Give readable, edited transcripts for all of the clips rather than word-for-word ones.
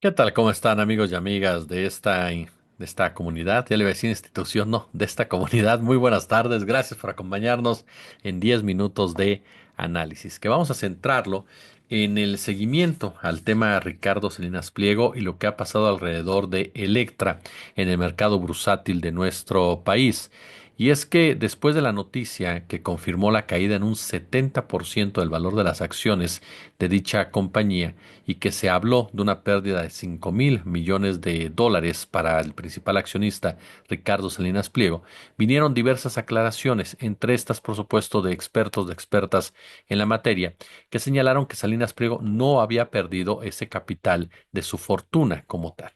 ¿Qué tal? ¿Cómo están amigos y amigas de esta comunidad? Ya le iba a decir institución, no, de esta comunidad. Muy buenas tardes. Gracias por acompañarnos en 10 minutos de análisis, que vamos a centrarlo en el seguimiento al tema Ricardo Salinas Pliego y lo que ha pasado alrededor de Electra en el mercado bursátil de nuestro país. Y es que después de la noticia que confirmó la caída en un 70% del valor de las acciones de dicha compañía, y que se habló de una pérdida de 5.000 millones de dólares para el principal accionista, Ricardo Salinas Pliego, vinieron diversas aclaraciones, entre estas, por supuesto, de expertos, de expertas en la materia, que señalaron que Salinas Pliego no había perdido ese capital de su fortuna como tal,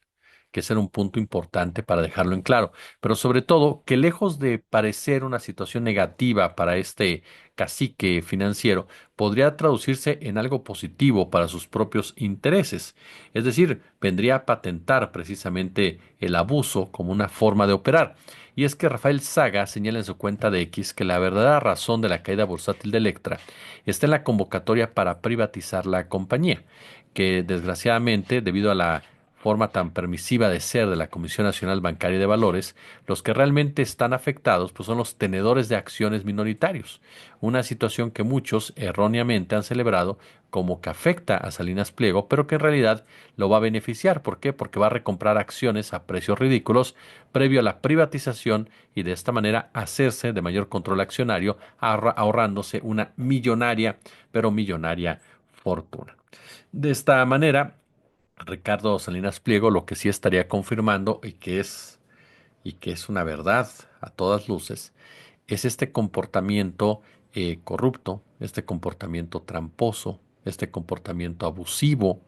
que ese era un punto importante para dejarlo en claro, pero sobre todo que lejos de parecer una situación negativa para este cacique financiero, podría traducirse en algo positivo para sus propios intereses. Es decir, vendría a patentar precisamente el abuso como una forma de operar. Y es que Rafael Saga señala en su cuenta de X que la verdadera razón de la caída bursátil de Electra está en la convocatoria para privatizar la compañía, que desgraciadamente, debido a la forma tan permisiva de ser de la Comisión Nacional Bancaria y de Valores, los que realmente están afectados pues son los tenedores de acciones minoritarios, una situación que muchos erróneamente han celebrado como que afecta a Salinas Pliego, pero que en realidad lo va a beneficiar. ¿Por qué? Porque va a recomprar acciones a precios ridículos previo a la privatización y de esta manera hacerse de mayor control accionario, ahorrándose una millonaria, pero millonaria fortuna. De esta manera, Ricardo Salinas Pliego lo que sí estaría confirmando y que es una verdad a todas luces, es este comportamiento corrupto, este comportamiento tramposo, este comportamiento abusivo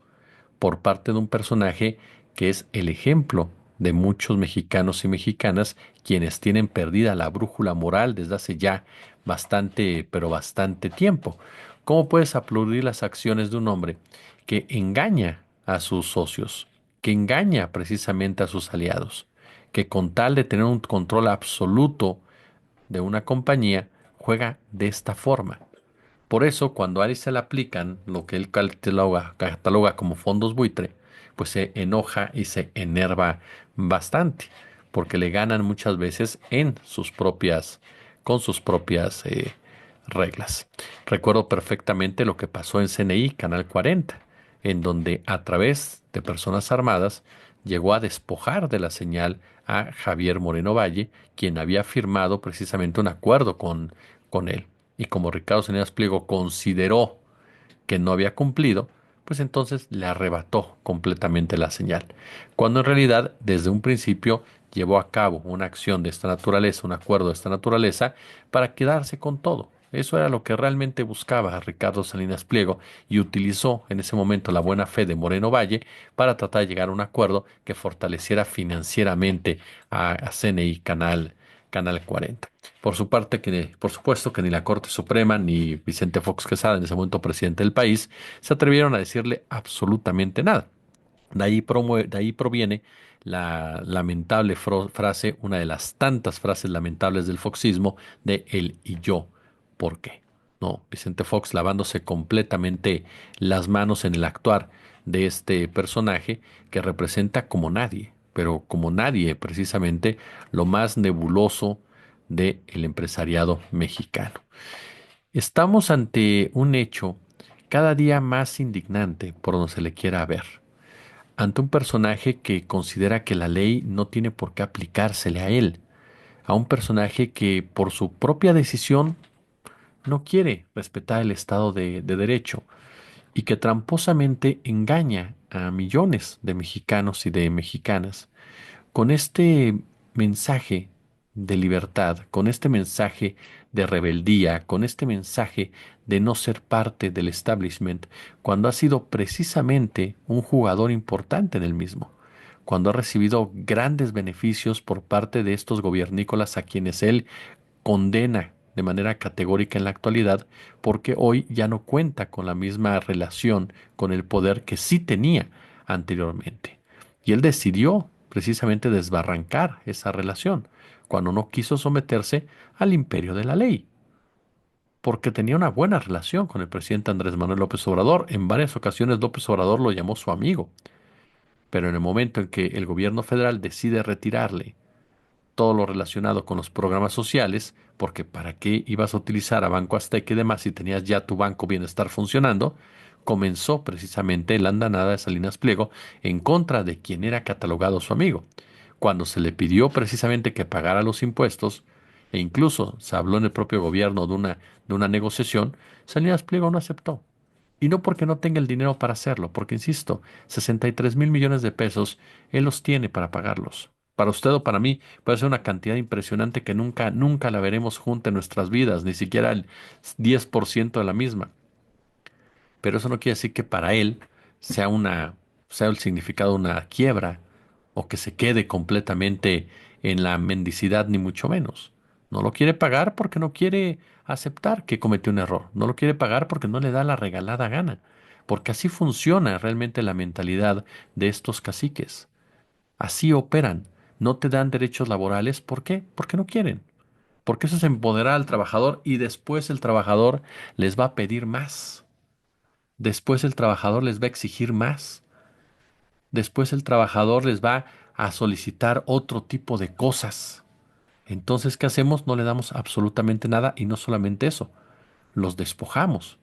por parte de un personaje que es el ejemplo de muchos mexicanos y mexicanas quienes tienen perdida la brújula moral desde hace ya bastante, pero bastante tiempo. ¿Cómo puedes aplaudir las acciones de un hombre que engaña a sus socios, que engaña precisamente a sus aliados, que con tal de tener un control absoluto de una compañía, juega de esta forma? Por eso, cuando a él se le aplican lo que él cataloga como fondos buitre, pues se enoja y se enerva bastante, porque le ganan muchas veces con sus propias reglas. Recuerdo perfectamente lo que pasó en CNI, Canal 40, en donde a través de personas armadas llegó a despojar de la señal a Javier Moreno Valle, quien había firmado precisamente un acuerdo con él. Y como Ricardo Salinas Pliego consideró que no había cumplido, pues entonces le arrebató completamente la señal. Cuando en realidad, desde un principio, llevó a cabo una acción de esta naturaleza, un acuerdo de esta naturaleza, para quedarse con todo. Eso era lo que realmente buscaba Ricardo Salinas Pliego y utilizó en ese momento la buena fe de Moreno Valle para tratar de llegar a un acuerdo que fortaleciera financieramente a CNI Canal 40. Por supuesto que ni la Corte Suprema ni Vicente Fox Quesada, en ese momento presidente del país, se atrevieron a decirle absolutamente nada. De ahí proviene la lamentable frase, una de las tantas frases lamentables del foxismo, de el y yo, ¿por qué? No, Vicente Fox lavándose completamente las manos en el actuar de este personaje que representa como nadie, pero como nadie precisamente lo más nebuloso del empresariado mexicano. Estamos ante un hecho cada día más indignante por donde se le quiera ver, ante un personaje que considera que la ley no tiene por qué aplicársele a él, a un personaje que por su propia decisión no quiere respetar el Estado de Derecho y que tramposamente engaña a millones de mexicanos y de mexicanas con este mensaje de libertad, con este mensaje de rebeldía, con este mensaje de no ser parte del establishment, cuando ha sido precisamente un jugador importante en el mismo, cuando ha recibido grandes beneficios por parte de estos gobiernícolas a quienes él condena de manera categórica en la actualidad, porque hoy ya no cuenta con la misma relación con el poder que sí tenía anteriormente. Y él decidió precisamente desbarrancar esa relación, cuando no quiso someterse al imperio de la ley, porque tenía una buena relación con el presidente Andrés Manuel López Obrador. En varias ocasiones López Obrador lo llamó su amigo. Pero en el momento en que el gobierno federal decide retirarle todo lo relacionado con los programas sociales, porque ¿para qué ibas a utilizar a Banco Azteca y demás si tenías ya tu Banco Bienestar funcionando? Comenzó precisamente la andanada de Salinas Pliego en contra de quien era catalogado su amigo. Cuando se le pidió precisamente que pagara los impuestos, e incluso se habló en el propio gobierno de una negociación, Salinas Pliego no aceptó. Y no porque no tenga el dinero para hacerlo, porque insisto, 63.000 millones de pesos, él los tiene para pagarlos. Para usted o para mí puede ser una cantidad impresionante que nunca, nunca la veremos junta en nuestras vidas, ni siquiera el 10% de la misma. Pero eso no quiere decir que para él sea sea el significado de una quiebra o que se quede completamente en la mendicidad, ni mucho menos. No lo quiere pagar porque no quiere aceptar que cometió un error. No lo quiere pagar porque no le da la regalada gana. Porque así funciona realmente la mentalidad de estos caciques. Así operan. No te dan derechos laborales. ¿Por qué? Porque no quieren. Porque eso es empoderar al trabajador y después el trabajador les va a pedir más. Después el trabajador les va a exigir más. Después el trabajador les va a solicitar otro tipo de cosas. Entonces, ¿qué hacemos? No le damos absolutamente nada y no solamente eso, los despojamos.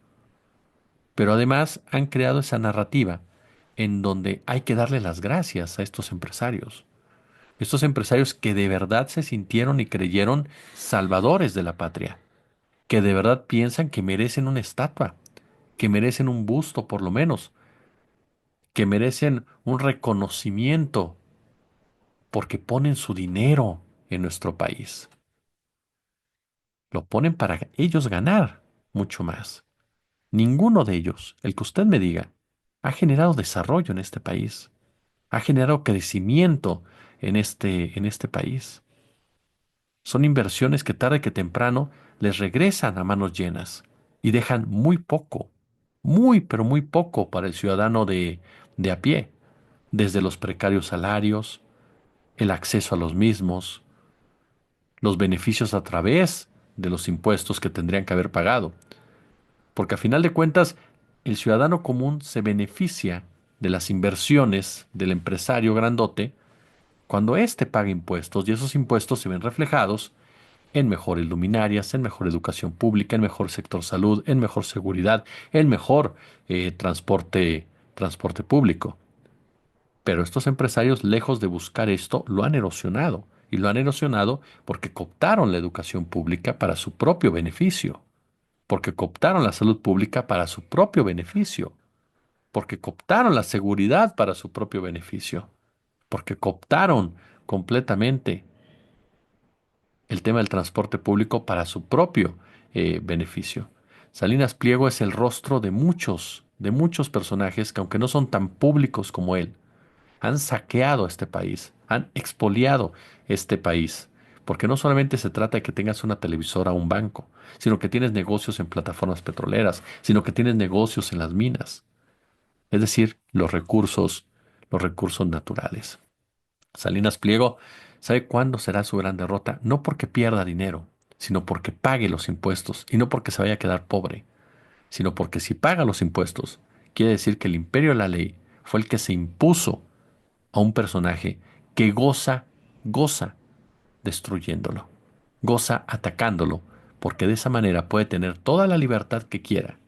Pero además han creado esa narrativa en donde hay que darle las gracias a estos empresarios. Estos empresarios que de verdad se sintieron y creyeron salvadores de la patria, que de verdad piensan que merecen una estatua, que merecen un busto por lo menos, que merecen un reconocimiento porque ponen su dinero en nuestro país. Lo ponen para ellos ganar mucho más. Ninguno de ellos, el que usted me diga, ha generado desarrollo en este país, ha generado crecimiento en este país. Son inversiones que tarde que temprano les regresan a manos llenas y dejan muy poco, muy, pero muy poco para el ciudadano de a pie, desde los precarios salarios, el acceso a los mismos, los beneficios a través de los impuestos que tendrían que haber pagado. Porque a final de cuentas, el ciudadano común se beneficia de las inversiones del empresario grandote cuando éste paga impuestos y esos impuestos se ven reflejados en mejores luminarias, en mejor educación pública, en mejor sector salud, en mejor seguridad, en mejor transporte público. Pero estos empresarios, lejos de buscar esto, lo han erosionado. Y lo han erosionado porque cooptaron la educación pública para su propio beneficio, porque cooptaron la salud pública para su propio beneficio, porque cooptaron la seguridad para su propio beneficio, porque cooptaron completamente el tema del transporte público para su propio beneficio. Salinas Pliego es el rostro de muchos personajes que aunque no son tan públicos como él, han saqueado este país, han expoliado este país. Porque no solamente se trata de que tengas una televisora o un banco, sino que tienes negocios en plataformas petroleras, sino que tienes negocios en las minas, es decir, los recursos naturales. Salinas Pliego sabe cuándo será su gran derrota, no porque pierda dinero, sino porque pague los impuestos y no porque se vaya a quedar pobre, sino porque si paga los impuestos, quiere decir que el imperio de la ley fue el que se impuso a un personaje que goza destruyéndolo, goza atacándolo, porque de esa manera puede tener toda la libertad que quiera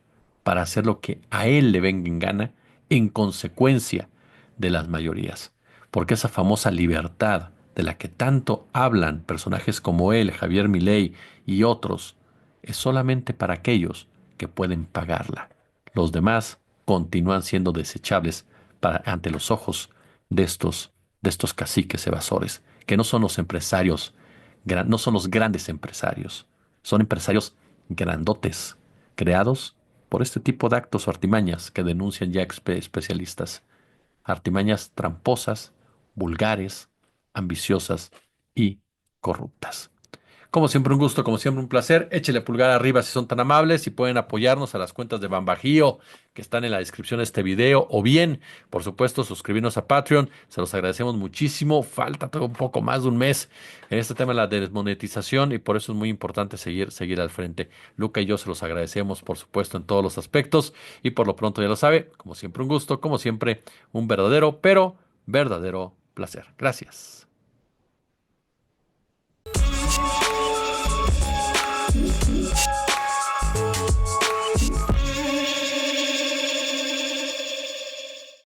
para hacer lo que a él le venga en gana en consecuencia de las mayorías. Porque esa famosa libertad de la que tanto hablan personajes como él, Javier Milei y otros, es solamente para aquellos que pueden pagarla. Los demás continúan siendo desechables ante los ojos de de estos caciques evasores, que no son los empresarios, no son los grandes empresarios, son empresarios grandotes, creados por este tipo de actos o artimañas que denuncian ya especialistas. Artimañas tramposas, vulgares, ambiciosas y corruptas. Como siempre un gusto, como siempre un placer. Échele pulgar arriba si son tan amables y pueden apoyarnos a las cuentas de Bambajío que están en la descripción de este video o bien, por supuesto, suscribirnos a Patreon. Se los agradecemos muchísimo. Falta todo un poco más de un mes en este tema de la desmonetización y por eso es muy importante seguir al frente. Luca y yo se los agradecemos, por supuesto, en todos los aspectos y por lo pronto ya lo sabe, como siempre un gusto, como siempre un verdadero, pero verdadero placer. Gracias.